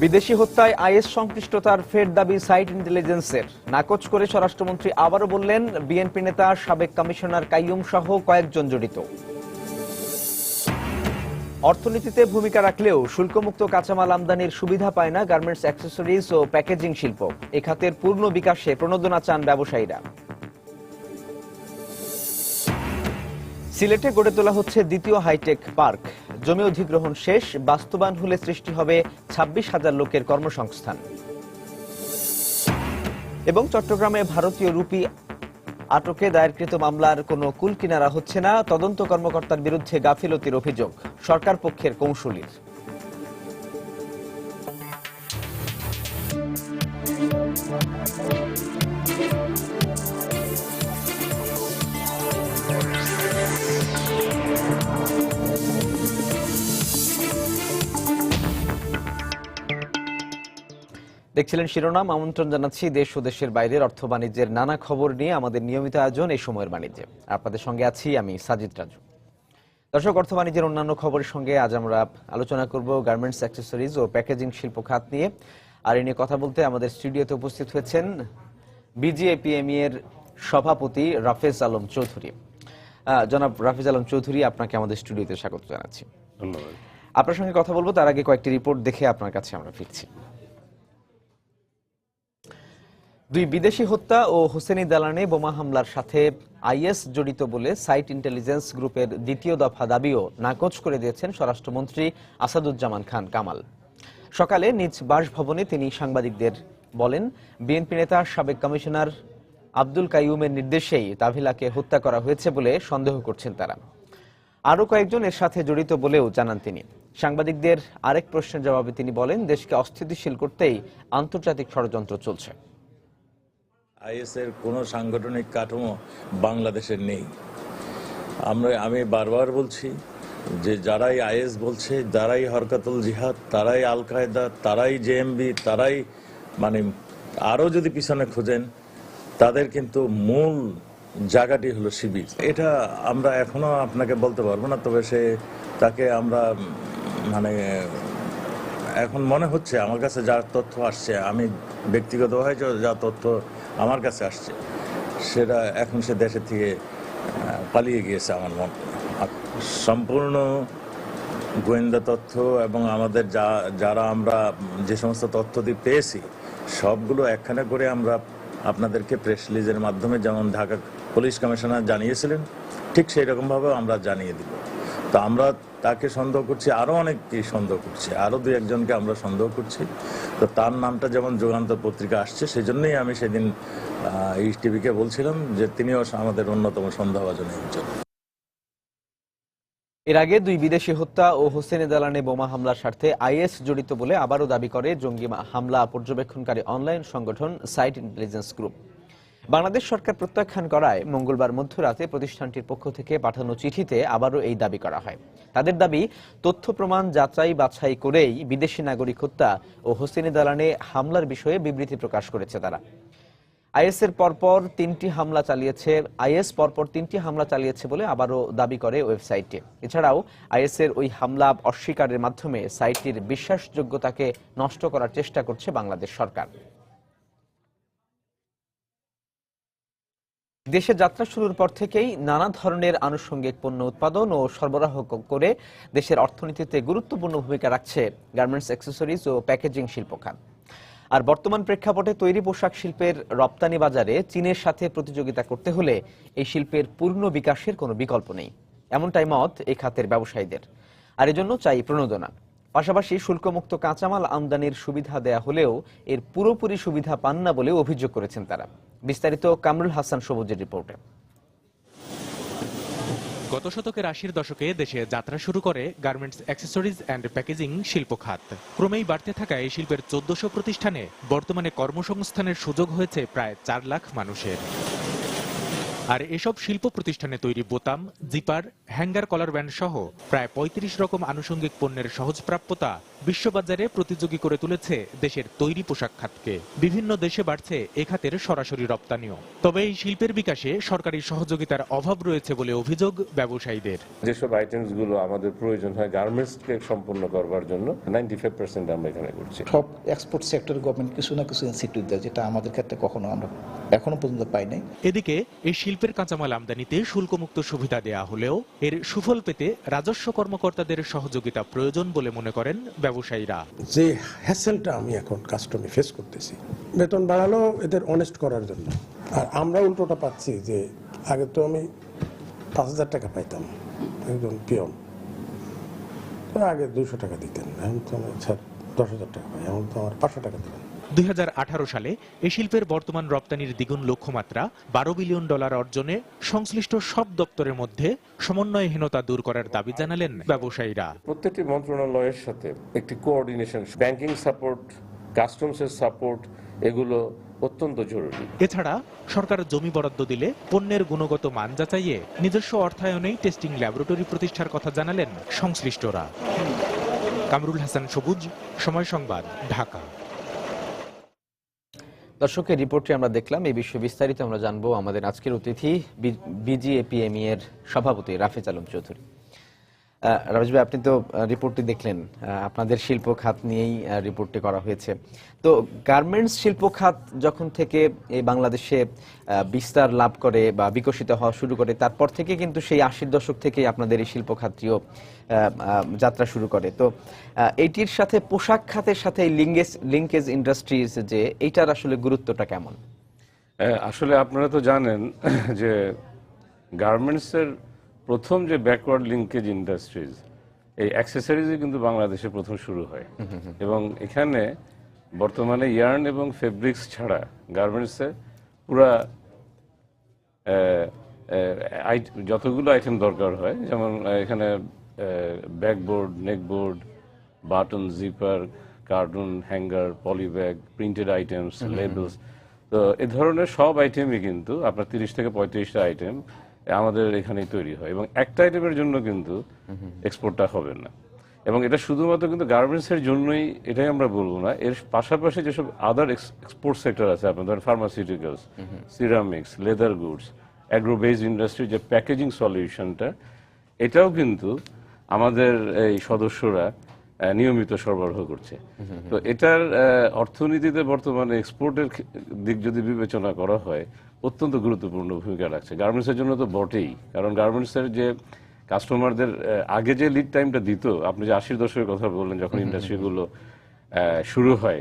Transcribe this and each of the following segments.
বিদেশি হত্যায় আইএস সংশ্লিষ্টতার ফের দাবি সাইট ইন্টেলিজেন্সের। নাকচ করে স্বরাষ্ট্রমন্ত্রী আবারও বললেন, বিএনপি নেতা সাবেক কমিশনার কাইয়ুম সহ কয়েকজন জড়িত। অর্থনীতিতে ভূমিকা রাখলেও শুল্কমুক্ত কাঁচামাল আমদানির সুবিধা পায় না গার্মেন্টস, অ্যাক্সেসরিজ ও প্যাকেজিং শিল্প। এ খাতের পূর্ণ বিকাশে প্রণোদনা চান ব্যবসায়ীরা। সিলেটে গড়ে তোলা হচ্ছে দ্বিতীয় হাইটেক পার্ক। জমি অধিগ্রহণ শেষ, বাস্তবায়ন হলে সৃষ্টি হবে 26,000 লোকের কর্মসংস্থান। এবং চট্টগ্রামে ভারতীয় রুপি আটকে দায়েরকৃত মামলার কোনো কুল কিনারা হচ্ছে না। তদন্ত কর্মকর্তার বিরুদ্ধে গাফিলতির অভিযোগ সরকার পক্ষের কৌঁসুলির। দেখছিলেন শিরোনাম। আমন্ত্রণ জানাচ্ছি দেশ ও দেশের বাইরের অর্থ বাণিজ্যের নানা খবর নিয়ে আমাদের নিয়মিত আয়োজন এই সময়ের বাণিজ্যে। আপনাদের সঙ্গে আছি আমি সাজিদ রাজু। দর্শক, অর্থ বাণিজ্যের অন্যান্য খবরের সঙ্গে আজ আমরা আলোচনা করব গার্মেন্টস, অ্যাক্সেসরিজ ও প্যাকেজিং শিল্প খাত নিয়ে। আর এ নিয়ে কথা বলতে আমাদের স্টুডিওতে উপস্থিত হয়েছেন বিজিএপিএমই এর সভাপতি রাফেজ আলম চৌধুরী। জনাব রাফেজ আলম চৌধুরী, আপনাকে আমাদের স্টুডিওতে স্বাগত জানাচ্ছি। ধন্যবাদ। আপনার সঙ্গে কথা বলবো তার আগে কয়েকটি রিপোর্ট দেখে আপনার কাছে আমরা ফিরছি। দুই বিদেশি হত্যা ও হোসেনি দালানে বোমা হামলার সাথে আইএস জড়িত বলে সাইট ইন্টেলিজেন্স গ্রুপের দ্বিতীয় দফা দাবিও নাকচ করে দিয়েছেন স্বরাষ্ট্রমন্ত্রী আসাদুজ্জামান খান কামাল। সকালে নিজ বাসভবনে তিনি সাংবাদিকদের বলেন, বিএনপি নেতা সাবেক কমিশনার আব্দুল কাইয়ুমের নির্দেশেই তাভিলাকে হত্যা করা হয়েছে বলে সন্দেহ করছেন তারা। আরও কয়েকজন এর সাথে জড়িত বলেও জানান তিনি। সাংবাদিকদের আরেক প্রশ্নের জবাবে তিনি বলেন, দেশকে অস্থিতিশীল করতেই আন্তর্জাতিক ষড়যন্ত্র চলছে। আইএসের কোনো সাংগঠনিক কাঠামো বাংলাদেশের নেই। আমি বারবার বলছি যে যারাই আইএস বলছে, যারাই হরকাতুল জিহাদ, তারাই আল কায়দা, তারাই জেএমবি, তারাই আরও যদি পিছনে খোঁজেন, তাদের কিন্তু মূল জায়গাটি হলো শিবির। এটা আমরা এখনো আপনাকে বলতে পারবো না, তবে তাকে আমরা এখন মনে হচ্ছে, আমার কাছে যা তথ্য আসছে, আমি ব্যক্তিগতভাবে যা তথ্য আমার কাছে আসছে, সেটা এখন সে দেশের থেকে পালিয়ে গিয়েছে। আমার মন সম্পূর্ণ গোয়েন্দা তথ্য এবং আমাদের যারা আমরা যে সমস্ত তথ্য দিয়ে পেয়েছি, সবগুলো একখানে করে আমরা আপনাদেরকে প্রেস রিলিজের মাধ্যমে, যেমন ঢাকা পুলিশ কমিশনার জানিয়েছিলেন, ঠিক সেই রকমভাবে আমরা জানিয়ে দিব। তো আমরা তাকে সন্দেহ করছি, আরও অনেককে সন্দেহ করছি, আরও দু একজনকে আমরা সন্দেহ করছি। তো তার নামটা যেমন যুগান্তর পত্রিকা আসছে, সেই জন্যই আমি সেদিন টিভিকে বলছিলাম যে তিনিও আমাদের অন্যতম সন্দেহভাজন একজন। এর আগে দুই বিদেশি হত্যা ও হোসেনি দালানে বোমা হামলার স্বার্থে আইএস জড়িত বলে আবারও দাবি করে জঙ্গি হামলা পর্যবেক্ষণকারী অনলাইন সংগঠন সাইট ইন্টেলিজেন্স গ্রুপ। বাংলাদেশ সরকার প্রত্যাখ্যান করায় মঙ্গলবার মধ্যরাতে প্রতিষ্ঠানটির পক্ষ থেকে পাঠানো চিঠিতে আবারও এই দাবি করা হয়। তাদের দাবি, তথ্য প্রমাণ যাচাই বাছাই করেই বিদেশি নাগরিক হত্যা ও হোসেনি দালানে হামলার বিষয়ে বিবৃতি প্রকাশ করেছে তারা। আইএস পরপর তিনটি হামলা চালিয়েছে বলে আবারও দাবি করে ওয়েবসাইটটি। এছাড়াও আইএস ওই হামলা অস্বীকারের মাধ্যমে সাইটটির বিশ্বাসযোগ্যতাকে নষ্ট করার চেষ্টা করছে বাংলাদেশ সরকার। দেশে যাত্রা শুরুর পর থেকেই নানা ধরনের আনুষঙ্গিক পণ্য উৎপাদন ও সরবরাহ করে দেশের অর্থনীতিতে গুরুত্বপূর্ণ ভূমিকা রাখছে গার্মেন্টস, অ্যাক্সেসরিজ ও প্যাকেজিং শিল্প খাত। আর বর্তমান প্রেক্ষাপটে তৈরি পোশাক শিল্পের রপ্তানি বাজারে চীনের সাথে প্রতিযোগিতা করতে হলে এই শিল্পের পূর্ণ বিকাশের কোনো বিকল্প নেই, এমনটাই মত এই খাতের ব্যবসায়ীদের। আর এজন্য চাই প্রণোদনা। পাশাপাশি শুল্কমুক্ত কাঁচামাল আমদানির সুবিধা দেয়া হলেও এর পুরোপুরি সুবিধা পান না বলে অভিযোগ করেছেন তারা। বিস্তারিত কামরুল হাসান সবুজের রিপোর্টে। গত শতকের ৮০ দশকে দেশে যাত্রা শুরু করে গার্মেন্টস, অ্যাক্সেসরিজ অ্যান্ড প্যাকেজিং শিল্প খাত। ক্রমেই বাড়তে থাকা এই শিল্পের ১৪০০ প্রতিষ্ঠানে বর্তমানে কর্মসংস্থানের সুযোগ হয়েছে প্রায় ৪ লাখ মানুষের। আর এসব শিল্প প্রতিষ্ঠানে তৈরি বোতাম, জিপার, হ্যাঙ্গার, কলার ব্যান্ড সহ প্রায় ৩৫ রকম আনুষঙ্গিক পণ্যের সহজপ্রাপ্যতা বিশ্ববাজারে প্রতিযোগী করে তুলেছে দেশের তৈরি পোশাক খাতকে। বিভিন্ন দেশে বাড়ছে এ খাতের সরাসরি রপ্তানিও। তবে এই শিল্পের বিকাশে সরকারি সহযোগিতার অভাব রয়েছে বলে অভিযোগ ব্যবসায়ীদের। যেসব আইটেমস গুলো আমাদের প্রয়োজন হয় গার্মেন্টসকে সম্পূর্ণ করবার জন্য 95% আমরা এখানে করছি। সব এক্সপোর্ট সেক্টর গভর্নমেন্ট কিছু না কিছু ইনসেন্টিভ দেয়, যেটা আমাদের ক্ষেত্রে কখনো আমরা এখনো পর্যন্ত পাই নাই। এদিকে এই শিল্পের কাঁচামাল আমদানিতে শুল্কমুক্ত সুবিধা দেয়া হলেও এর সুফল পেতে রাজস্ব কর্মকর্তাদের সহযোগিতা প্রয়োজন বলে মনে করেন ব্যবসায়ীরা। যে হ্যাসেলটা আমি এখন কাস্টমে ফেস করতেছি, বেতন বাড়ালো এদের অনেস্ট করার জন্য, আর আমরা উল্টোটা পাচ্ছি যে আগে তো আমি 5,000 টাকা পাইতাম একজন পিয়ন, তো আগে 200 টাকা দিতেন, এখন তো আমি 10,000 টাকা পাই, এখন তো আমার 500 টাকা দেবেন। 2018 সালে এই শিল্পের বর্তমান রপ্তানির দ্বিগুণ লক্ষ্যমাত্রা $12 বিলিয়ন অর্জনে সংশ্লিষ্ট সব দপ্তরের মধ্যে সমন্বয়হীনতা দূর করার দাবি জানালেন ব্যবসায়ীরা। প্রত্যেকটি মন্ত্রণালয়ের সাথে একটি কোঅর্ডিনেশন, ব্যাংকিং সাপোর্ট, কাস্টমসের সাপোর্ট, এগুলো অত্যন্ত জরুরি। এছাড়া সরকার জমি বরাদ্দ দিলে পণ্যের গুণগত মান যাচাইয়ে নিজস্ব অর্থায়নেই টেস্টিং ল্যাবরেটরি প্রতিষ্ঠার কথা জানালেন সংশ্লিষ্টরা। কামরুল হাসান সবুজ, সময় সংবাদ, ঢাকা। দর্শকের রিপোর্টটি আমরা দেখলাম। এই বিষয়ে বিস্তারিত আমরা জানবো আমাদের আজকের অতিথি বিজিএপিএমই এর সভাপতি রাফেজ আলম চৌধুরী। রাফেজ ভাই, আপনি তো রিপোর্টটি দেখলেন, আপনাদের শিল্প খাত নিয়েই রিপোর্টটি করা হয়েছে। তো গার্মেন্টস শিল্প খাত যখন থেকে এই বাংলাদেশে বিস্তার লাভ করে বা বিকশিত হওয়া শুরু করে, তারপর থেকে কিন্তু সেই 80-র দশক থেকেই আপনাদের এই শিল্প খাতটিও যাত্রা শুরু করে। তো এইটির সাথে পোশাক খাতের সাথে লিঙ্কেজ ইন্ডাস্ট্রিজ, যে এইটার আসলে গুরুত্বটা কেমন? আসলে আপনারা তো জানেন যে গার্মেন্টসের প্রথম যে ব্যাকওয়ার্ড লিঙ্কেজ ইন্ডাস্ট্রিজ, এই অ্যাক্সেসরিজে কিন্তু বাংলাদেশে প্রথম শুরু হয়, এবং এখানে বর্তমানে ইয়ার্ন এবং ফেব্রিক্স ছাড়া গার্মেন্টসে পুরা যতগুলো আইটেম দরকার হয়, যেমন এখানে backboard, neckboard, button, zipper, carton, hanger, polybag, printed items, labels, তো এ ধরনের সব আইটেমই কিন্তু আপনার 30 থেকে 35টা আইটেম আমাদের এখানেই তৈরি হয়, এবং একটা আইটেমের জন্য কিন্তু এক্সপোর্টটা হবে না। এবং এটা শুধুমাত্র কিন্তু গার্মেন্টসের জন্যই, এটাই আমরা বলবো না, এর পাশাপাশি যেসব আদার এক্সপোর্ট সেক্টর আছে, আপনার ধরেন pharmaceuticals, ceramics, leather goods, agro based industry, যে প্যাকেজিং সলিউশনটা, এটাও কিন্তু আমাদের এই সদস্যরা নিয়মিত সরবরাহ করছে। তো এটার অর্থনীতিতে বর্তমানে এক্সপোর্টের দিক যদি বিবেচনা করা হয়, অত্যন্ত গুরুত্বপূর্ণ ভূমিকা রাখছে। গার্মেন্টসের জন্য তো বটেই, কারণ গার্মেন্টসের যে কাস্টমারদের আগে যে লিড টাইমটা দিত, আপনি যে 80-র দশকের কথা বললেন, যখন ইন্ডাস্ট্রিগুলো শুরু হয়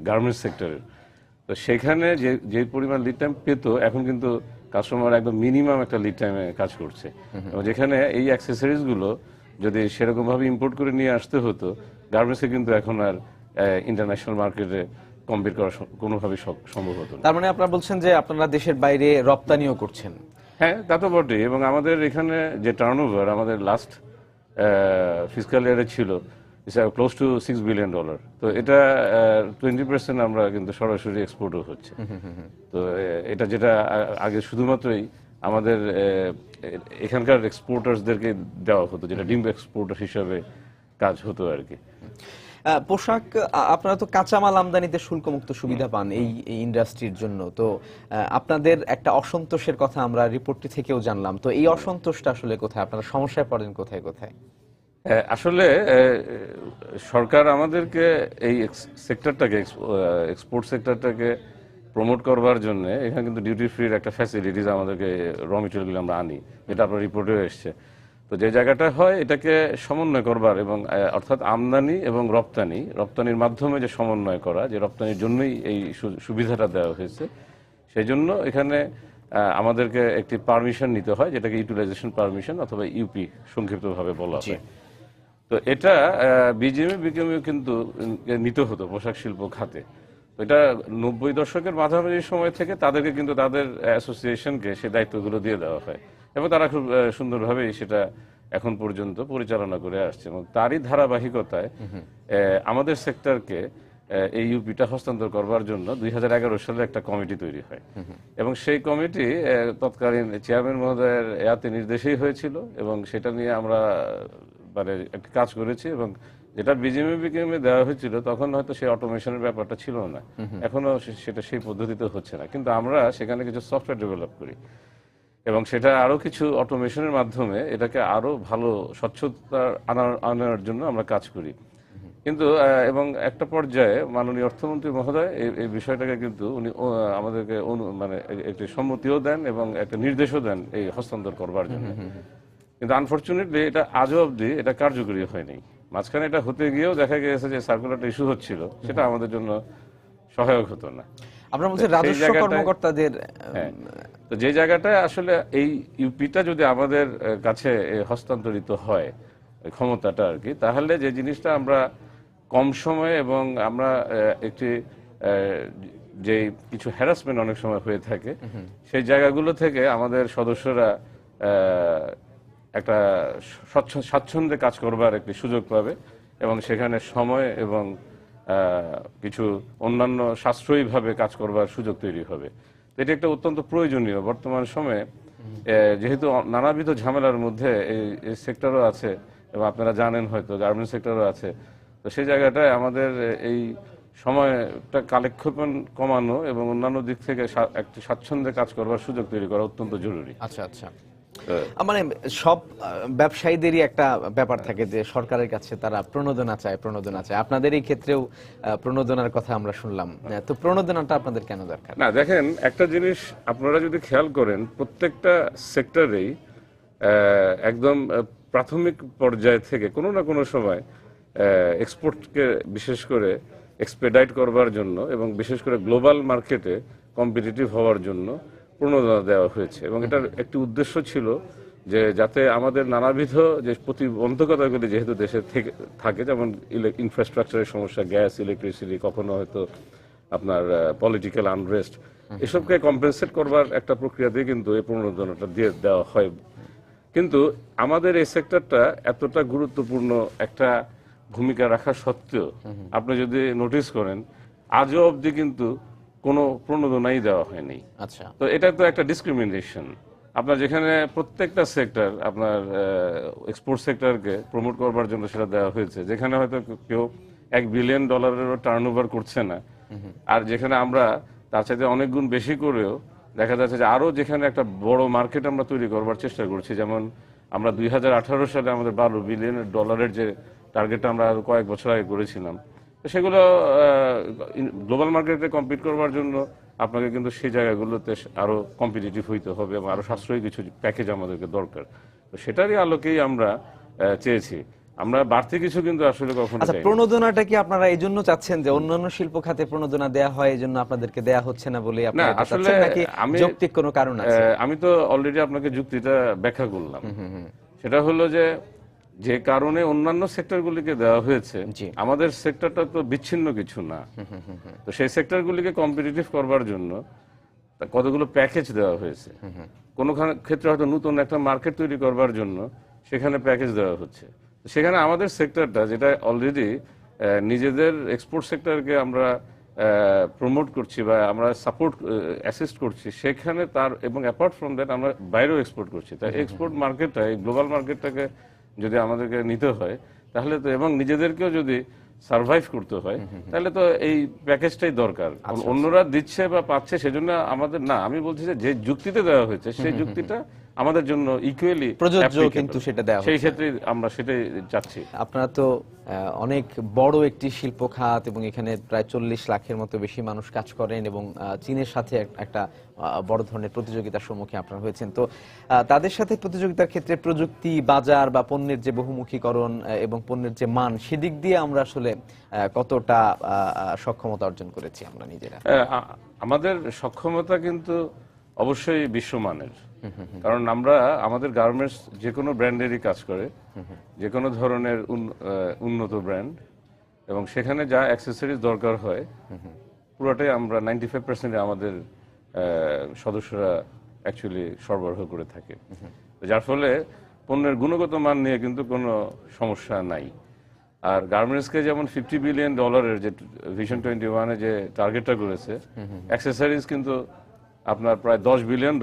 গার্মেন্টস সেক্টরের, তো সেখানে যে পরিমাণ লিড টাইম পেত, এখন কিন্তু কাস্টমার একদম মিনিমাম একটা লিড টাইমে কাজ করছে। এবং যেখানে এই অ্যাক্সেসরিজগুলো যদি সেরকমভাবে ইম্পোর্ট করে নিয়ে আসতে হতো, গার্মেন্টসে কিন্তু এখন আর ইন্টারন্যাশনাল মার্কেটে কম্পিট করা কোনোভাবেই সম্ভব হতো না। তার মানে আপনারা বলছেন যে আপনারা দেশের বাইরে রপ্তানিও করছেন? হ্যাঁ, তা তো বটেই। এবং আমাদের এখানে যে টার্নওভার আমাদের লাস্ট ফিসক্যাল ইয়ারে ছিল ক্লোজ টু $6 বিলিয়ন, তো এটা 20% আমরা কিন্তু সরাসরি এক্সপোর্টও হচ্ছে। তো এটা যেটা আগে শুধুমাত্রই আমাদের এখানকার এক্সপোর্টার্সদেরকে দেওয়া হতো, যেটা ডিম এক্সপোর্টার হিসাবে কাজ হতো আর কি। পোশাক, আপনারা তো কাঁচামাল আমদানিতে শুল্কমুক্ত সুবিধা পান এই ইন্ডাস্ট্রির জন্য, তো আপনাদের একটা অসন্তোষের কথা আমরা রিপোর্টটি থেকেও জানলাম। তো এই অসন্তোষটা আসলে কোথায়, আপনারা সমস্যায় পড়েন কোথায় কোথায়? আসলে সরকার আমাদেরকে এই সেক্টরটাকে, এক্সপোর্ট সেক্টরটাকে প্রমোট করবার জন্য এখানে কিন্তু ডিউটি ফ্রির একটা ফ্যাসিলিটিস আমাদেরকে, র মেটেরিয়াল আমরা আনি, যেটা আপনার রিপোর্টে এসছে। তো যে জায়গাটা হয় এটাকে সমন্বয় করবার, এবং অর্থাৎ আমদানি এবং রপ্তানির মাধ্যমে যে সমন্বয় করা, যে রপ্তানির জন্যই এই সুবিধাটা দেওয়া হয়েছে, সেই জন্য এখানে আমাদেরকে একটি পারমিশন নিতে হয়, যেটাকে ইউটিলাইজেশন পারমিশন অথবা ইউপি সংক্ষিপ্তভাবে বলা হয়। তো এটা বিজিএমইউ কিন্তু নিতে হতো পোশাক শিল্প খাতে। এটা 90 দশকের মাঝামাঝি সময় থেকে তাদেরকে কিন্তু তাদের অ্যাসোসিয়েশনকে সেই দায়িত্বগুলো দিয়ে দেওয়া হয়, এবং তারা খুব সুন্দরভাবে সেটা এখন পর্যন্ত পরিচালনা করে আসছে। এবং তারই ধারাবাহিকতায় আমাদের সেক্টরকে এই ইউপিটা হস্তান্তর করবার জন্য 2011 সালে একটা কমিটি তৈরি হয় এবং সেই কমিটি তৎকালীন চেয়ারম্যান মহোদয়ের এয়াতে নির্দেশেই হয়েছিল এবং সেটা নিয়ে আমরা মানে একটা কাজ করেছি এবং যেটা বিজিএমইএ দেওয়া হয়েছিল তখন হয়তো সেই অটোমেশনের ব্যাপারটা ছিল না, এখনো সেটা সেই পদ্ধতিতে হচ্ছে না, কিন্তু আমরা সেখানে কিছু সফটওয়্যার ডেভেলপ করি এবং সেটা আরো কিছু অটোমেশনের মাধ্যমে এটাকে আরো ভালো স্বচ্ছতা আনার জন্য আমরা কাজ করি। কিন্তু এবং একটা পর্যায়ে মাননীয় অর্থমন্ত্রী মহোদয় এই বিষয়টাকে কিন্তু উনি আমাদেরকে মানে একটি সম্মতিও দেন এবং একটা নির্দেশও দেন এই হস্তান্তর করবার জন্য। কিন্তু আনফরচুনেটলি এটা আজও অবধি এটা কার্যকরী হয়নি। মাঝখানে এটা হতে গিয়েও দেখা গিয়েছে যে সার্কুলারটা ইস্যু হচ্ছিল, সেটা আমাদের জন্য সহায়ক হতো না। আমরা বলছি রাজস্ব কর্মকর্তাদের তো যে জায়গাটায় আসলে এই ইউপিটা যদি আমাদের কাছে হস্তান্তরিত হয় ক্ষমতাটা আর কি, তাহলে যে জিনিসটা আমরা কম সময়ে এবং আমরা একটি যে কিছু হ্যারাসমেন্ট অনেক সময় হয়ে থাকে সেই জায়গাগুলো থেকে আমাদের সদস্যরা একটা স্বাচ্ছন্দ্যে কাজ করবার একটি সুযোগ পাবে এবং সেখানে সময় এবং কিছু অন্যান্য সাশ্রয়ীভাবে কাজ করবার সুযোগ তৈরি হবে। এটি একটা অত্যন্ত প্রয়োজনীয় বর্তমান সময়ে, যেহেতু নানাবিধ ঝামেলার মধ্যে এই সেক্টরও আছে এবং আপনারা জানেন হয়তো গার্মেন্টস সেক্টরও আছে। তো সেই জায়গাটায় আমাদের এই সময়টা কালেক্ষেপণ কমানো এবং অন্যান্য দিক থেকে একটি স্বাচ্ছন্দ্যে কাজ করবার সুযোগ তৈরি করা অত্যন্ত জরুরি। আচ্ছা আচ্ছা, মানে সব ব্যবসায়ীদেরই একটা ব্যাপার থাকে যে সরকারের কাছে তারা প্রণোদনা চায়। আপনাদের এই ক্ষেত্রেও প্রণোদনার কথা আমরা শুনলাম, তো প্রণোদনাটা আপনাদের কেন দরকার? না দেখেন, একটা জিনিস আপনারা যদি খেয়াল করেন, প্রত্যেকটা সেক্টরেই একদম প্রাথমিক পর্যায় থেকে কোনো না কোনো সময় এক্সপোর্টকে বিশেষ করে এক্সপেডাইট করবার জন্য এবং বিশেষ করে গ্লোবাল মার্কেটে কম্পিটিটিভ হওয়ার জন্য প্রণোদনা দেওয়া হয়েছে এবং এটার একটি উদ্দেশ্য ছিল যে যাতে আমাদের নানাবিধ যে প্রতিবন্ধকতাগুলি যেহেতু দেশে থাকে, যেমন ইনফ্রাস্ট্রাকচারের সমস্যা, গ্যাস, ইলেকট্রিসিটি, কখনো হয়তো আপনার পলিটিক্যাল আনরেস্ট, এসবকে কম্পেনসেট করবার একটা প্রক্রিয়াতেই কিন্তু এই প্রণোদনাটা দিয়ে দেওয়া হয়। কিন্তু আমাদের এই সেক্টরটা এতটা গুরুত্বপূর্ণ একটা ভূমিকা রাখা সত্ত্বেও আপনি যদি নোটিস করেন আজও অবধি কিন্তু কোনো প্রণোদনাই দেওয়া হয়নি। আচ্ছা, তো এটা তো একটা ডিসক্রিমিনেশন। আপনার যেখানে প্রত্যেকটা সেক্টর আপনার এক্সপোর্ট সেক্টরকে প্রমোট করবার জন্য সেটা দেওয়া হয়েছে, যেখানে হয়তো কেউ $1 বিলিয়ন টার্নওভার করছে না, আর যেখানে আমরা তার সাথে অনেক গুণ বেশি করেও দেখা যাচ্ছে যে আরো যেখানে একটা বড় মার্কেট আমরা তৈরি করবার চেষ্টা করছি। যেমন আমরা 2018 সালে আমাদের $12 বিলিয়ন যে টার্গেটটা আমরা আরো কয়েক বছর আগে করেছিলাম, তো সেগুলো গ্লোবাল মার্কেটে কম্পিট করবার জন্য আপনাকে কিন্তু সেই জায়গাগুলোতে আরো কম্পিটিটিভ হইতে হবে এবং আরো সাশ্রয়ী কিছু প্যাকেজ আমাদেরকে দরকার। তো সেটারই আলোকেই আমরা চেয়েছি, আমরা বাড়তি কিছু কিন্তু আসলে কখনো আচ্ছা, প্রণোদনাটা কি আপনারা এই জন্য চাচ্ছেন যে অন্যান্য শিল্প খাতে প্রণোদনা দেয়া হয়, এই জন্য আপনাদেরকে দেয়া হচ্ছে না বলে আপনারা চাচ্ছেন, নাকি যৌক্তিক কোনো কারণ আছে? আমি তো অলরেডি আপনাকে যুক্তিটা ব্যাখ্যা করলাম। সেটা হলো যে কারণে অন্যান্য সেক্টরগুলিকে দেওয়া হয়েছে, আমাদের সেক্টরটা তো বিচ্ছিন্ন কিছু না। তো সেই সেক্টরগুলিকে কম্পিটিটিভ করবার জন্য কতগুলো প্যাকেজ দেওয়া হয়েছে। কোনো ক্ষেত্রে হয়তো নতুন একটা মার্কেট তৈরি করবার জন্য সেখানে প্যাকেজ দেওয়া হচ্ছে। সেখানে আমাদের সেক্টরটা যেটা অলরেডি নিজেদের এক্সপোর্ট সেক্টরকে আমরা প্রমোট করছি বা আমরা সাপোর্ট অ্যাসিস্ট করছি, সেখানে তার এবং অ্যাপার্ট ফ্রম দ্যাট আমরা বাইরেও এক্সপোর্ট করছি। তাই এক্সপোর্ট মার্কেটটা, এই গ্লোবাল মার্কেটটাকে যদি আমাদেরকে নিতে হয় তাহলে তো, এবং নিজেদেরকেও যদি সার্ভাইভ করতে হয়, তাহলে তো এই প্যাকেজটাই দরকার। অন্যরা দিচ্ছে বা পাচ্ছে সেজন্য আমাদের না, আমি বলছি যে যুক্তিতে দেওয়া হয়েছে সেই যুক্তিটা আমাদের জন্য ইকুয়ালি প্রযোজ্য, কিন্তু সেটা দেওয়া সেই ক্ষেত্রে আমরা সেটাই চাচ্ছি। আপনারা তো অনেক বড় একটি শিল্প খাত এবং এখানে প্রায় 40 লাখের মতো বেশি মানুষ কাজ করেন এবং চীনের সাথে একটা বড় ধরনের প্রতিযোগিতার সম্মুখীন আপনারা হয়েছেন। তো তাদের সাথে প্রতিযোগিতার ক্ষেত্রে প্রযুক্তি, বাজার বা পণ্যের যে বহুমুখীকরণ এবং পণ্যের যে মান, সেদিক দিয়ে আমরা আসলে কতটা সক্ষমতা অর্জন করেছি আমরা নিজেরা? আমাদের সক্ষমতা কিন্তু অবশ্যই বিশ্বমানের, কারণ আমরা আমাদের গার্মেন্টস যে কোনো ব্র্যান্ডেরই কাজ করে, যে কোনো ধরনের উন্নত ব্র্যান্ড, এবং সেখানে যা অ্যাক্সেসরিজ দরকার হয় পুরোটাই আমরা 95% আমাদের সদস্যরা অ্যাকচুয়ালি সরবরাহ করে থাকে, যার ফলে পণ্যের গুণগত মান নিয়ে কিন্তু কোনো সমস্যা নাই। আর গার্মেন্টসকে যেমন $50 বিলিয়ন যে ভিশন 21-এ যে টার্গেটটা করেছে, অ্যাক্সেসরিজ কিন্তু আপনার প্রায় $10 বিলিয়ন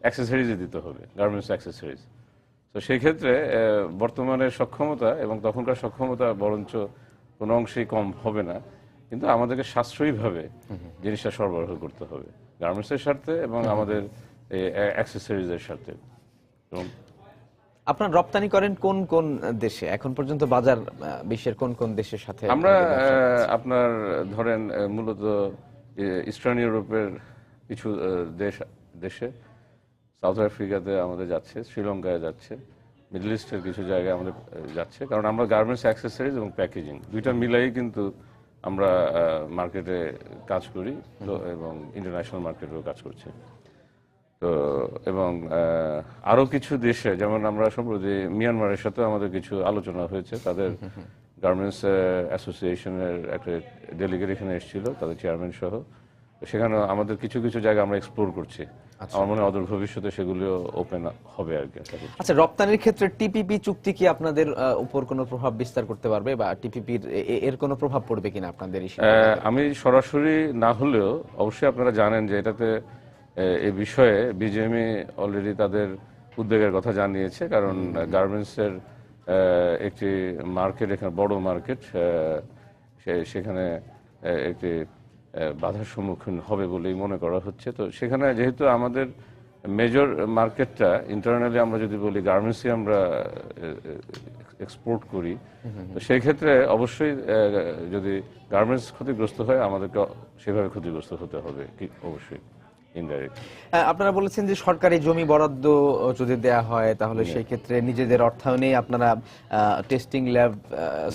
অ্যাক্সেসরিজে দিতে হবে, গার্মেন্টস অ্যাক্সেসরিজ। তো সেই ক্ষেত্রে বর্তমানের সক্ষমতা এবং তখনকার সক্ষমতা বরঞ্চ কোনো অংশেই কম হবে না, কিন্তু আমাদেরকে সাশ্রয়ীভাবে জিনিসটা সরবরাহ করতে হবে গার্মেন্টসের স্বার্থে এবং আমাদের অ্যাক্সেসরিজের স্বার্থে। এবং আপনার রপ্তানি করেন কোন কোন দেশে? এখন পর্যন্ত বাজার বিশ্বের কোন কোন দেশের সাথে আমরা আপনাদের ব্যবসা চলছে? আপনার ধরেন মূলত ইস্টার্ন ইউরোপের কিছু দেশে, সাউথ আফ্রিকাতে আমাদের যাচ্ছে, শ্রীলঙ্কায় যাচ্ছে, মিডল ইস্টের কিছু জায়গায় আমাদের যাচ্ছে, কারণ আমরা গার্মেন্টস অ্যাক্সেসরিজ এবং প্যাকেজিং দুইটা মিলাই কিন্তু আমরা মার্কেটে কাজ করি এবং ইন্টারন্যাশনাল মার্কেটেও কাজ করছি। তো এবং আরো কিছু দেশে, যেমন আমরা সম্প্রতি মিয়ানমারের সাথে আমাদের কিছু আলোচনা হয়েছে, তাদের গার্মেন্টস অ্যাসোসিয়েশনের একটা ডেলিগেট এখানে এসেছিল, তাদের চেয়ারম্যান সহ। সেখানে আমাদের কিছু কিছু জায়গা আমরা এক্সপ্লোর করছি। আমার মনে হয় অদূর ভবিষ্যতে সেগুলো ওপেন হবে আর কি। আচ্ছা, রপ্তানির ক্ষেত্রে টিপিপি চুক্তি কি আপনাদের উপর কোনো প্রভাব বিস্তার করতে পারবে, বা টিপিপির এর কোনো প্রভাব পড়বে কিনা আপনাদের এই শিল্পে? আমি সরাসরি না হলেও অবশ্যই আপনারা জানেন যে এটাতে এই বিষয়ে বিজিএমই অলরেডি তাদের উদ্বেগের কথা জানিয়েছে, কারণ গার্মেন্টসের একটি মার্কেট, এখানে বড় মার্কেট, সেখানে একটি বাধার সম্মুখীন হবে বলেই মনে করা হচ্ছে। তো সেখানে যেহেতু আমাদের মেজর মার্কেটটা ইন্টারনালি আমরা যদি বলি গার্মেন্টসই আমরা এক্সপোর্ট করি, তো সেই ক্ষেত্রে অবশ্যই যদি গার্মেন্টস ক্ষতিগ্রস্ত হয় আমাদেরকে সেভাবে ক্ষতিগ্রস্ত হতে হবে কি, অবশ্যই ইনডাইরেক্ট। আপনারা বলেছেন যে সরকারি জমি বরাদ্দ যদি দেয়া হয় তাহলে সেই ক্ষেত্রে নিজেদের অর্থায়নে আপনারা টেস্টিং ল্যাব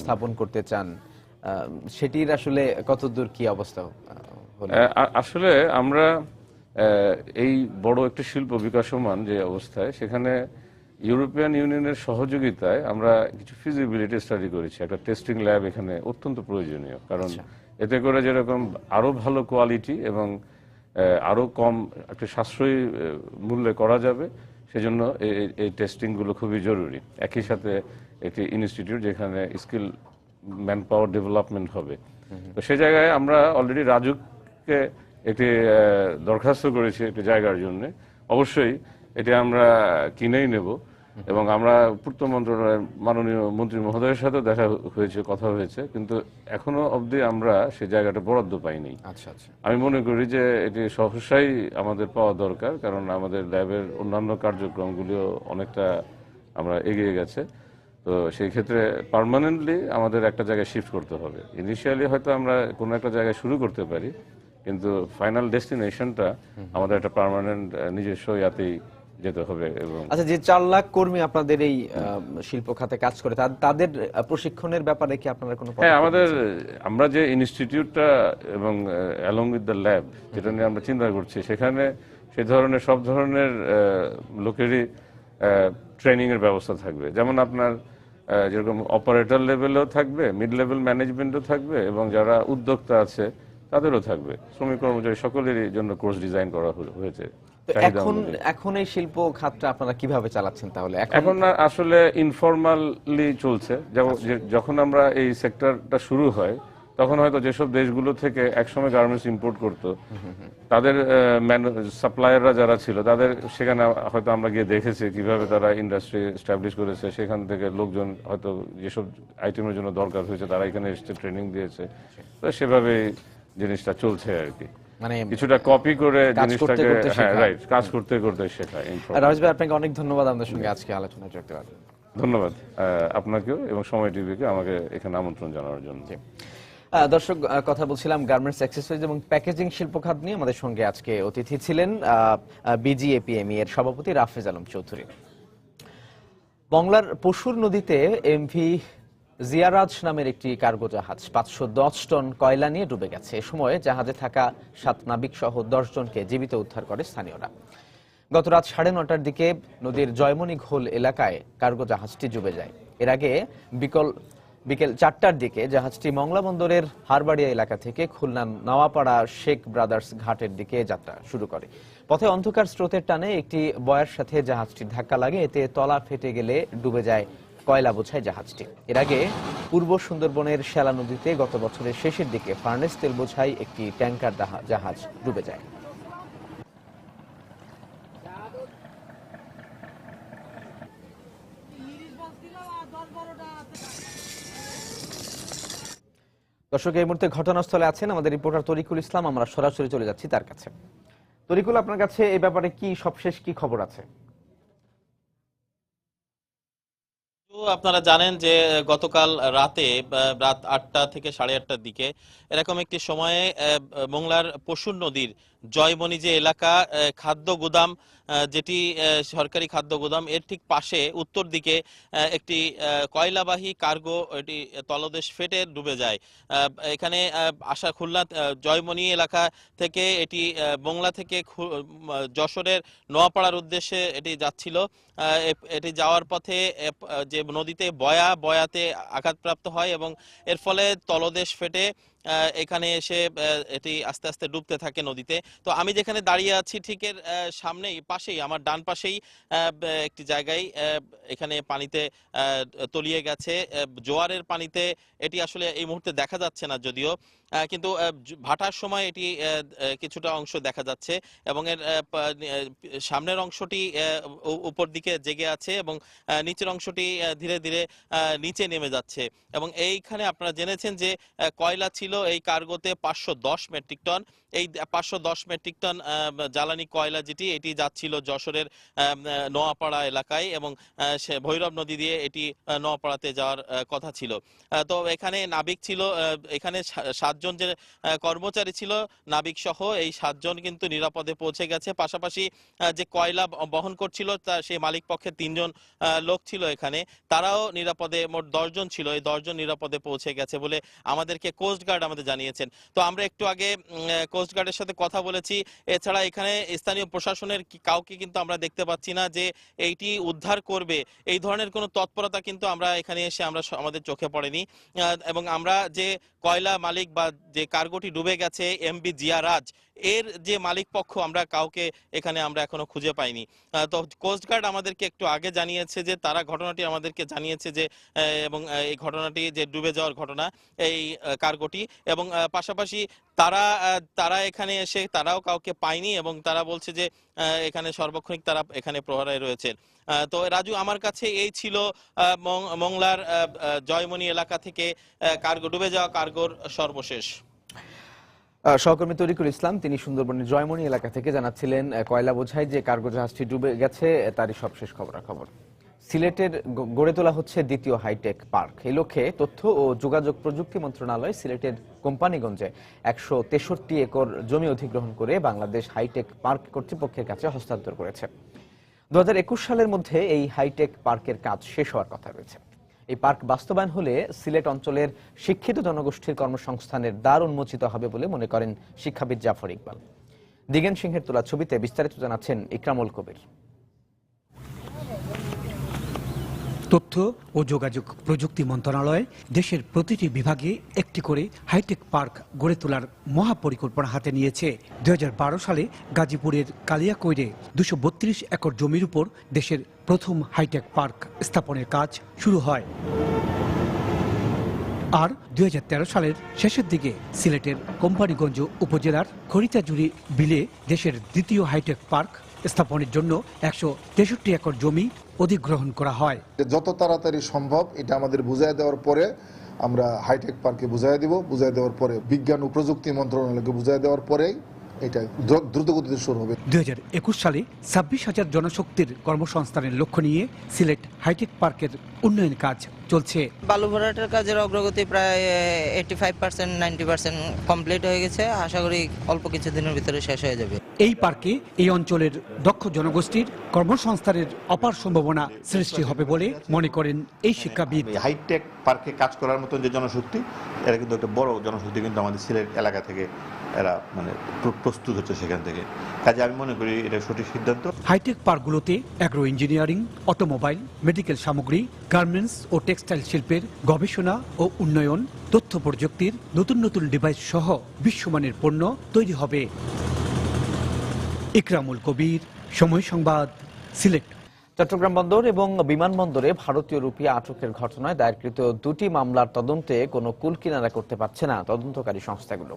স্থাপন করতে চান, সেটির আসলে কতদূর কি অবস্থা হলো? আসলে আমরা এই বড় একটা শিল্প বিকাশমান যে অবস্থায়, সেখানে ইউরোপিয়ান ইউনিয়নের সহযোগিতায় আমরা কিছু ফিজিবিলিটি স্টাডি করেছি। একটা টেস্টিং ল্যাব এখানে অত্যন্ত প্রয়োজনীয়, কারণ এতে করে যেরকম আরো ভালো কোয়ালিটি এবং আরো কম একটা সাশ্রয়ী মূল্যে করা যাবে, সেজন্য এই টেস্টিংগুলো খুবই জরুরি। একই সাথে একটি ইনস্টিটিউট যেখানে স্কিল ম্যান পাওয়ার ডেভেলপমেন্ট হবে। তো সেই জায়গায় আমরা অলরেডি রাজুককে একটি দরখাস্ত করেছি একটি জায়গার জন্য। অবশ্যই এটি আমরা কিনেই নেব এবং আমরা পূর্ত মন্ত্রণালয়ের মাননীয় মন্ত্রী মহোদয়ের সাথে দেখা হয়েছে, কথা হয়েছে, কিন্তু এখনো অবধি আমরা সেই জায়গাটা বরাদ্দ পাইনি। আচ্ছা আচ্ছা, আমি মনে করি যে এটি সহসাই আমাদের পাওয়া দরকার, কারণ আমাদের ল্যাবের অন্যান্য কার্যক্রমগুলিও অনেকটা আমরা এগিয়ে গেছে। তো সেই ক্ষেত্রে পার্মানেন্টলি আমাদের একটা জায়গায় শিফট করতে হবে। ইনিশিয়ালি হয়তো আমরা কোনো একটা জায়গায় শুরু করতে পারি, কিন্তু ফাইনাল ডেস্টিনেশনটা আমাদের একটা পার্মানেন্ট নিজস্ব ইয়াতেই যেতে হবে। এবং আচ্ছা, যে 4 লাখ কর্মী আপনাদের এই শিল্প খাতে কাজ করে, তাদের প্রশিক্ষণের ব্যাপারে কি আপনারা কোনো হ্যাঁ, আমরা যে ইনস্টিটিউটটা এবং অ্যালং উইথ দ্য ল্যাব যেটা নিয়ে আমরা চিন্তা করছি, সেখানে সে ধরনের সব ধরনের লোকেরই ট্রেনিং এর ব্যবস্থা থাকবে। যেমন আপনার যেরকম অপারেটর লেভেলেও থাকবে, মিড লেভেল ম্যানেজমেন্টও থাকবে, এবং যারা উদ্যোক্তা আছে তাদেরও থাকবে। শ্রমিক কর্মচারী সকলেরই জন্য কোর্স ডিজাইন করা হয়েছে। এখন এই শিল্প খাতটা আপনারা কিভাবে চালাচ্ছেন তাহলে? এখন আসলে ইনফরমালি চলছে। যখন আমরা এই সেক্টরটা শুরু হয়, তখন হয়তো যেসব দেশগুলো থেকে একসময় গার্মেন্টস ইম্পোর্ট করতো, তাদের সাপ্লায়াররা যারা ছিল, তাদের সেখানে হয়তো আমরা গিয়ে দেখেছি কিভাবে তারা ইন্ডাস্ট্রি এস্টাবলিশ করেছে। সেখান থেকে লোকজন হয়তো যেসব আইটেমের জন্য দরকার হয়েছে তারা এখানে এসে ট্রেনিং দিয়েছে। তো সেভাবে জিনিসটা চলছে আর কি, মানে কিছুটা কপি করে জিনিসটাকে কাজ করতে করতে শেখায়। রাজ ভাই, আপনাকে অনেক ধন্যবাদ আমাদের সঙ্গে আজকে আলোচনা করতে পারবেন। ধন্যবাদ আপনাকেও এবং সময় টিভিকে আমাকে এখানে আমন্ত্রণ জানানোর জন্য। দর্শক, কথা বলছিলাম গার্মেন্টস অ্যাক্সেসরিজ এবং প্যাকেজিং শিল্প খাত নিয়ে। আমাদের সঙ্গে আজকে অতিথি ছিলেন বিজিএপিএমই এর সভাপতি রাফেজ আলম চৌধুরী। মংলার পশুর নদীতে এমভি জিয়ারাজ নামের একটি কার্গো জাহাজ 510 টন কয়লা নিয়ে ডুবে গেছে। এ সময় জাহাজে থাকা 7 নাবিক সহ 10 জনকে জীবিত উদ্ধার করে স্থানীয়রা। গত রাত 9:30টার দিকে নদীর জয়মনি ঘোল এলাকায় কার্গো জাহাজটি ডুবে যায়। এর আগে বিকেল 4টার দিকে জাহাজটি মংলা বন্দরের হারবাড়িয়া এলাকা থেকে খুলনা নওয়াপাড়া শেখ ব্রাদার্স ঘাটের দিকে যাত্রা শুরু করে। পথে অন্ধকার স্রোতের টানে একটি বয়ার সাথে জাহাজটির ধাক্কা লাগে, এতে তলা ফেটে গেলে ডুবে যায় কয়লা বোঝাই জাহাজটি। এর আগে পূর্ব সুন্দরবনের শ্যালা নদীতে গত বছরের শেষের দিকে ফার্নেস তেল বোঝাই একটি ট্যাঙ্কার জাহাজ ডুবে যায়। দর্শক, এই মুহূর্তে ঘটনাস্থলে আছেন আমাদের রিপোর্টার তরিকুল ইসলাম। আমরা সরাসরি চলে যাচ্ছি তার কাছে। তরিকুল, আপনার কাছে এই ব্যাপারে কি সবশেষ কি খবর আছে? আপনারা জানেন যে গতকাল রাতে রাত 8টা থেকে 8:30টার দিকে এরকম একটি সময়ে মোংলার পশুর নদীর জয়মণি যে এলাকা খাদ্য গুদাম, যেটি সরকারি খাদ্য গুদাম, এর ঠিক পাশে উত্তর দিকে একটি কয়লাবাহী কার্গো এটি তলদেশ ফেটে ডুবে যায়। এখানে খুলনা জয়মণি এলাকা থেকে এটি মোংলা থেকে যশোরের নোয়াপাড়ার উদ্দেশ্যে এটি যাচ্ছিল। এটি যাওয়ার পথে যে নদীতে বয়াতে আঘাতপ্রাপ্ত হয় এবং এর ফলে তলদেশ ফেটে এখানে এসে এটি আস্তে আস্তে ডুবতে থাকে নদীতে। তো আমি যেখানে দাঁড়িয়ে আছি ঠিক এর পাশেই আমার ডান পাশেই একটি জায়গায় এখানে পানিতে তলিয়ে গেছে। জোয়ারের পানিতে এটি আসলে এই মুহূর্তে দেখা যাচ্ছে না যদিও, কিন্তু ভাটার সময় এটি কিছুটা অংশ দেখা যাচ্ছে এবং এর সামনের অংশটি উপর দিকে জেগে আছে এবং নিচের অংশটি ধীরে ধীরে নিচে নেমে যাচ্ছে। এবং এইখানে আপনারা জেনেছেন যে কয়লা ছিল এই কার্গোতে 510 মেট্রিক টন। এই 510 মেট্রিক টন জ্বালানি কয়লা যেটি এটি যাচ্ছিল যশোরের নোয়াপাড়া এলাকায় এবং ভৈরব নদী দিয়ে এটি নোয়াপাড়াতে যাওয়ার কথা ছিল। তো এখানে নাবিক ছিল, এখানে 7জন যে কর্মচারী ছিল নাবিক সহ, এই 7জন কিন্তু নিরাপদে পৌঁছে গেছে। পাশাপাশি যে কয়লা বহন করছিল সেই মালিক পক্ষের 3জন লোক ছিল এখানে, তারাও নিরাপদে, মোট 10 জন ছিল, এই 10 জন নিরাপদে পৌঁছে গেছে বলে আমাদেরকে কোস্ট গার্ড আমাদের জানিয়েছেন। তো আমরা একটু আগে কোস্ট গার্ডের সাথে কথা বলেছি। এছাড়া এখানে স্থানীয় প্রশাসনের কাউকে কিন্তু আমরা দেখতে পাচ্ছি না যে এইটি উদ্ধার করবে, এই ধরনের কোনো তৎপরতা কিন্তু আমরা এখানে এসে আমাদের চোখে পড়েনি। এবং আমরা যে কয়লা মালিক বা যে কার্গোটি ডুবে গেছে এমবি জিয়া রাজ, এর যে মালিক পক্ষ আমরা কাউকে এখানে আমরা এখনো খুঁজে পাইনি। তো কোস্ট গার্ড আমাদেরকে একটু আগে জানিয়েছে যে তারা ঘটনাটি আমাদেরকে জানিয়েছে যে এবং এই ঘটনাটি যে ডুবে যাওয়ার ঘটনা এই কার্গোটি, এবং পাশাপাশি তারা এখানে এসে তারাও কাউকে পায়নি এবং তারা বলছে যে এখানে সর্বক্ষণিক তারা এখানে প্রহরায় রয়েছেন। তো রাজু, আমার কাছে এই ছিল মোংলার জয়মণি এলাকা থেকে কার্গো ডুবে যাওয়া কার্গোর সর্বশেষ। সহকর্মী তরিকুল ইসলাম, তিনি সুন্দরবনের জয়মণি এলাকা থেকে জানাচ্ছিলেন কয়লা বোঝাই যে কার্গো জাহাজটি ডুবে গেছে তারই সবশেষ খবরাখবর। সিলেটের গড়ে তোলা হচ্ছে দ্বিতীয় হাইটেক পার্ক। এই লক্ষ্যে তথ্য ও যোগাযোগ প্রযুক্তি মন্ত্রণালয় সিলেটের কোম্পানিগঞ্জে 163 একর জমি অধিগ্রহণ করে বাংলাদেশ হাইটেক পার্ক কর্তৃপক্ষের কাছে হস্তান্তর করেছে। 2021 সালের মধ্যে এই হাইটেক পার্কের কাজ শেষ হওয়ার কথা রয়েছে। এই পার্ক বাস্তবায়ন হলে সিলেট অঞ্চলের শিক্ষিত জনগোষ্ঠীর কর্মসংস্থানের দ্বার উন্মোচিত হবে বলে মনে করেন শিক্ষাবিদ জাফর ইকবাল। দিগেন সিংহের তোলা ছবিতে বিস্তারিত জানাচ্ছেন ইকরামুল কবির। তথ্য ও যোগাযোগ প্রযুক্তি মন্ত্রণালয় দেশের প্রতিটি বিভাগে একটি করে হাইটেক পার্ক গড়ে তোলার মহাপরিকল্পনা হাতে নিয়েছে। 2012 সালে গাজীপুরের কালিয়াকৈরে 232 একর জমির উপর দেশের প্রথম হাইটেক পার্ক স্থাপনের কাজ শুরু হয়। আর 2013 সালের শেষের দিকে সিলেটের কোম্পানিগঞ্জ উপজেলার খরিতাজুরি বিলে দেশের দ্বিতীয় হাইটেক পার্ক স্থাপনের জন্য 163 একর জমি অধিগ্রহণ করা হয়। যত তাড়াতাড়ি সম্ভব এটা আমাদের বুঝাই দেওয়ার পরে আমরা হাইটেক পার্কে বুঝাই দিব, বুঝাই দেওয়ার পরে বিজ্ঞান ও প্রযুক্তি মন্ত্রণালয়কে বুঝাই দেওয়ার পরেই এটা দ্রুতগতিতে শুরু হবে। 2021 সালে 26,000 জনশক্তির কর্মসংস্থানের লক্ষ্য নিয়ে সিলেট হাইটেক পার্কের উন্নয়ন কাজ চলছে। বালু ভরাটের কাজের অগ্রগতি প্রায় 85%-90% কমপ্লিট হয়ে গেছে। আশা করি অল্প কিছুদিনের ভিতরে শেষ হয়ে যাবে। এই পার্কে এই অঞ্চলের দক্ষ জনগোষ্ঠীর কর্মসংস্থানের অপার সম্ভাবনা সৃষ্টি হবে বলে মনে করেন এই শিক্ষাবিদ। হাইটেক পার্কে কাজ করার মতন যে জনশক্তি, এরা কিন্তু একটা বড় জনশক্তি কিন্তু আমাদের সিলেট এলাকা থেকে এরা মানে প্রস্তুত হচ্ছে সেখান থেকে। কাজে আমি মনে করি এটা সঠিক সিদ্ধান্ত। হাইটেক পার্কগুলোতে অ্যাগ্রো ইঞ্জিনিয়ারিং, অটোমোবাইল, মেডিকেল সামগ্রী, গার্মেন্টস ও টেক্সটাইল শিল্পের গবেষণা ও উন্নয়ন, তথ্য প্রযুক্তির নতুন নতুন ডিভাইস সহ বিশ্বমানের পণ্য তৈরি হবে। ইকরামুল কবির, সময় সংবাদ, সিলেট। চট্টগ্রাম বন্দর এবং বিমানবন্দরে ভারতীয় রুপি আটকের ঘটনায় দায়েরকৃত 2টি মামলার তদন্তে কোনো কুলকিনারা করতে পারছে না তদন্তকারী সংস্থাগুলো।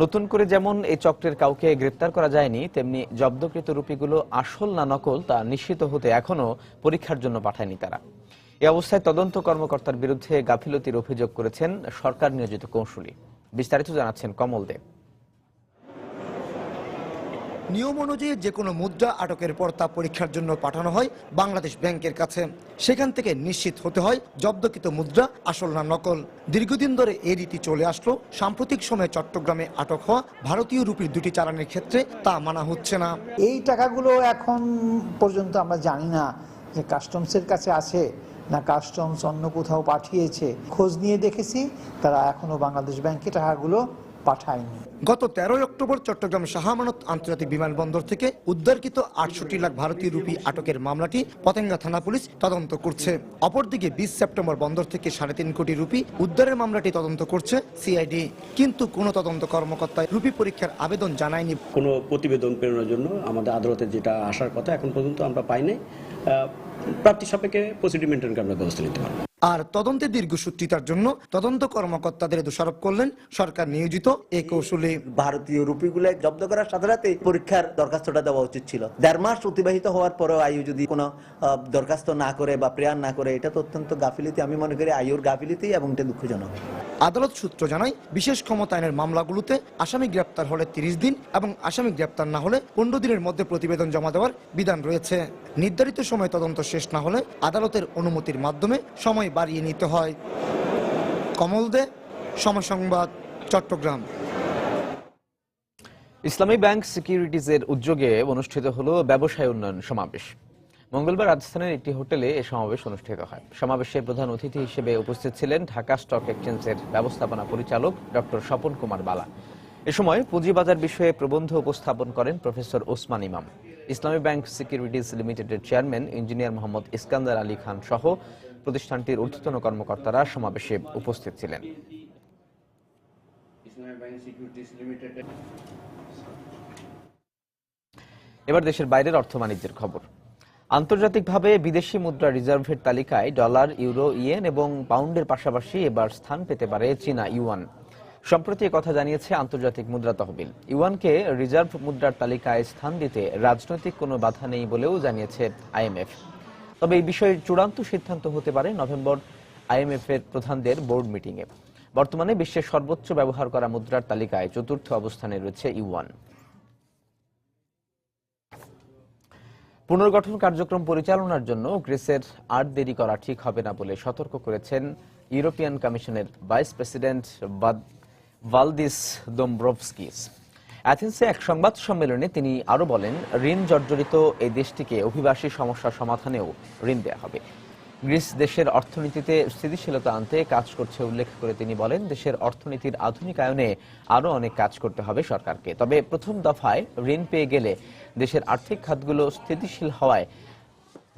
নতুন করে যেমন এই চক্রের কাউকে গ্রেপ্তার করা যায়নি, তেমনি জব্দকৃত রুপিগুলো আসল না নকল তা নিশ্চিত হতে এখনো পরীক্ষার জন্য পাঠায়নি তারা। এই অবস্থায় তদন্ত কর্মকর্তার বিরুদ্ধে গাফিলতির অভিযোগ করেছেন সরকার নিয়োজিত কৌঁসুলি। বিস্তারিত জানাচ্ছেন কমল দে। নিয়ম অনুযায়ী যে কোনো মুদ্রা আটকের পর তা পরীক্ষার জন্য পাঠানো হয় বাংলাদেশ ব্যাংকের কাছে। সেখান থেকে নিশ্চিত হতে হয় জব্দকৃত মুদ্রা আসল না নকল। দীর্ঘদিন ধরে এই রীতি চলে আসলো। সাম্প্রতিক সময়ে চট্টগ্রামে আটক হওয়া ভারতীয় রুপির 2টি চালানের ক্ষেত্রে তা মানা হচ্ছে না। এই টাকাগুলো এখন পর্যন্ত আমরা জানি না যে কাস্টমসের কাছে আছে না কাস্টমস অন্য কোথাও পাঠিয়েছে। খোঁজ নিয়ে দেখেছি তারা এখনো বাংলাদেশ ব্যাংকে টাকাগুলো পাঠায়নি। গত 13 অক্টোবর চট্টগ্রাম শাহ আমানত আন্তর্জাতিক বিমানবন্দর থেকে উদ্ধারকৃত 68 লাখ ভারতীয় রুপি আটকের মামলাটি পতেঙ্গা থানা পুলিশ তদন্ত করছে। অপরদিকে 20 সেপ্টেম্বর বন্দর থেকে 3.5 কোটি রুপি উদ্ধারের মামলাটি তদন্ত করছে সিআইডি। কিন্তু কোনো তদন্ত কর্মকর্তা রুপি পরীক্ষার আবেদন জানায়নি। কোনো প্রতিবেদন প্রেরণের জন্য আমাদের আদালতে যেটা আসার কথা এখন পর্যন্ত আমরা পাই নাই। প্রাপ্তি সাপেক্ষে প্রসিডিউর মেনটেন করার ব্যবস্থা নিতে পারবো। আর তদন্তে দীর্ঘসূত্রিতার জন্য তদন্ত কর্মকর্তাদের দোষারোপ করলেন সরকার নিয়োজিত এই কৌশলী। ভারতীয় রুপিগুলো জব্দ করার সাথে সাথে পরীক্ষার দরখাস্তটা দেওয়া উচিত ছিল। 1.5 মাস অতিবাহিত হওয়ার পরেও আইইউ যদি কোনো দরখাস্ত না করে বা প্রেয়ার না করে, এটা তো অত্যন্ত গাফিলতি। আমি মনে করি আইইউর গাফিলতি এবং এটা দুঃখজনক। আদালত সূত্র জানায় বিশেষ ক্ষমতা আইনের মামলাগুলোতে আসামি গ্রেপ্তার হলে 30 দিন এবং আসামি গ্রেপ্তার না হলে 15 দিনের মধ্যে প্রতিবেদন জমা দেওয়ার বিধান রয়েছে। নির্ধারিত সময় তদন্ত শেষ না হলে আদালতের অনুমতির মাধ্যমে সময় বাড়িয়ে নিতে হয়। কমল দে, সময় সংবাদ, চট্টগ্রাম। ইসলামী ব্যাংক সিকিউরিটিজের উদ্যোগে অনুষ্ঠিত হলো ব্যবসায় উন্নয়ন সমাবেশ। মঙ্গলবার রাজধানীর একটি হোটেলে এই সমাবেশ অনুষ্ঠিত হয়। সমাবেশে প্রধান অতিথি হিসেবে উপস্থিত ছিলেন ঢাকা স্টক এক্সচেঞ্জের ব্যবস্থাপনা পরিচালক ডক্টর স্বপন কুমার বালা। এ সময় পুঁজিবাজার বিষয়ে প্রবন্ধ উপস্থাপন করেন প্রফেসর ওসমান ইমাম। ইসলামী ব্যাংক সিকিউরিটিজ লিমিটেডের চেয়ারম্যান ইঞ্জিনিয়ার মোহাম্মদ ইস্কান্দার আলী খান সহ প্রতিষ্ঠানটির ঊর্ধ্বতন কর্মকর্তারা সমাবেশে উপস্থিত ছিলেন। এবার দেশের বাইরের অর্থ বাণিজ্যের খবর। আন্তর্জাতিকভাবে বিদেশি মুদ্রা রিজার্ভের তালিকায় ডলার, ইউরো, ইয়েন এবং পাউন্ডের পাশাপাশি এবার স্থান পেতে পারে চীনা ইউয়ান। সম্প্রতি কথা জানিয়েছে আন্তর্জাতিক মুদ্রা তহবিল। ইউয়ানকে রিজার্ভ মুদ্রার তালিকায় স্থান দিতে রাজনৈতিক কোনো বাধা নেই বলেও জানিয়েছে আইএমএফ। তবে এই বিষয়ে চূড়ান্ত সিদ্ধান্ত হতে পারে নভেম্বর আইএমএফ এর প্রধানদের বোর্ড মিটিংয়ে। বর্তমানে বিশ্বের সর্বোচ্চ ব্যবহার করা মুদ্রার তালিকায় 4র্থ অবস্থানে রয়েছে ইউয়ান। পুনর্গঠন কার্যক্রম পরিচালনার জন্য গ্রিসের আর দেরি করা ঠিক হবে না বলে সতর্ক করেছেন ইউরোপিয়ান কমিশনের ভাইস প্রেসিডেন্ট ভালদিস দোমব্রভস্কিস। অ্যাথেন্সে এক সংবাদ সম্মেলনে তিনি আরো বলেন, ঋণ জর্জরিত এই দেশটিকে অভিবাসী সমস্যা সমাধানেও ঋণ দেওয়া হবে। গ্রিস দেশের অর্থনীতিতে স্থিতিশীলতা আনতে কাজ করছে উল্লেখ করে তিনি বলেন, দেশের অর্থনীতির আধুনিকায়নে আরো অনেক কাজ করতে হবে সরকারকে। তবে প্রথম দফায় ঋণ পেয়ে গেলে দেশের আর্থিক খাতগুলো স্থিতিশীল হওয়ায়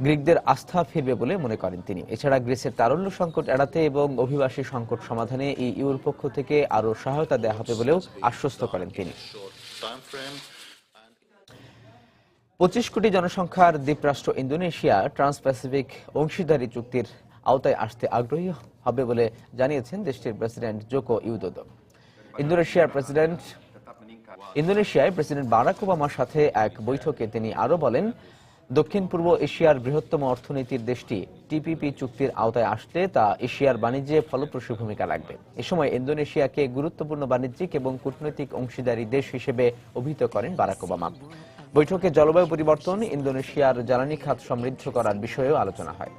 গ্রিকদের আস্থা ফিরবে বলে মনে করেন তিনি। এছাড়া গ্রিসের তারল্য সংকট এড়াতে এবং অভিবাসী সংকট সমাধানে ইউর পক্ষ থেকে আরো সহায়তা দেওয়া হবে বলেও আশ্বস্ত করেন তিনি। 25 কোটি জনসংখ্যার দ্বীপরাষ্ট্র ইন্দোনেশিয়া ট্রান্স প্যাসিফিক অংশীদারি চুক্তির আওতায় আসতে আগ্রহী হবে বলে জানিয়েছেন দেশটির প্রেসিডেন্ট জোকো উইদোদো। ইন্দোনেশিয়ায় প্রেসিডেন্ট বারাক ওবামার সাথে এক বৈঠকে তিনি আরো বলেন, দক্ষিণ পূর্ব এশিয়ার বৃহত্তম অর্থনীতির দেশটি টিপিপি চুক্তির আওতায় আসলে তা এশিয়ার বাণিজ্যে ফলপ্রসূ ভূমিকা রাখবে। এ সময় ইন্দোনেশিয়াকে গুরুত্বপূর্ণ বাণিজ্যিক এবং কূটনৈতিক অংশীদারি দেশ হিসেবে অভিহিত করেন বারাক ওবামা। বৈঠকে জলবায়ু পরিবর্তন, ইন্দোনেশিয়ার জ্বালানি খাত সমৃদ্ধ করার বিষয়েও আলোচনা হয়।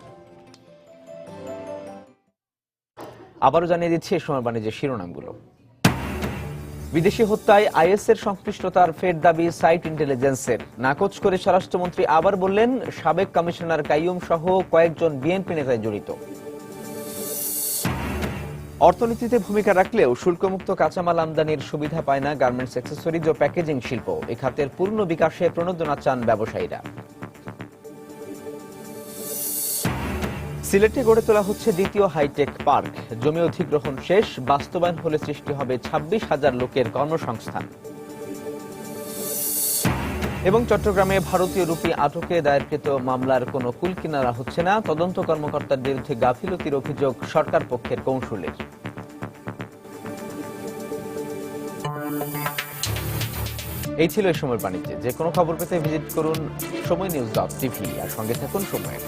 আবারও জানিয়ে দিচ্ছি এ সময় বাণিজ্যের শিরোনামগুলো। বিদেশি হত্যায় আইএসের সংশ্লিষ্টতার ফের দাবি সাইট ইন্টেলিজেন্সের। নাকচ করে স্বরাষ্ট্রমন্ত্রী আবার বললেন, সাবেক কমিশনার কাইয়ুম সহ কয়েকজন বিএনপি নেতায় জড়িত। অর্থনীতিতে ভূমিকা রাখলেও শুল্কমুক্ত কাঁচামাল আমদানির সুবিধা পায় না গার্মেন্টস, অ্যাক্সেসরিজ ও প্যাকেজিং শিল্প। এ খাতের পূর্ণ বিকাশে প্রণোদনা চান ব্যবসায়ীরা। সিলেটে গড়ে তোলা হচ্ছে দ্বিতীয় হাইটেক পার্ক। জমি অধিগ্রহণ শেষ, বাস্তবায়ন হলে সৃষ্টি হবে 26,000 লোকের কর্মসংস্থান। এবং চট্টগ্রামে ভারতীয় রুপি আটকে দায়েরকৃত মামলার কোনো কুলকিনারা হচ্ছে না, তদন্ত কর্মকর্তার বিরুদ্ধে গাফিলতির অভিযোগ সরকার পক্ষের কৌঁসুলির। এই ছিল এই সময়ের বাণিজ্যে। যে কোনো খবর পেতে ভিজিট করুন সময়নিউজ.tv আর সঙ্গে থাকুন সময়ের।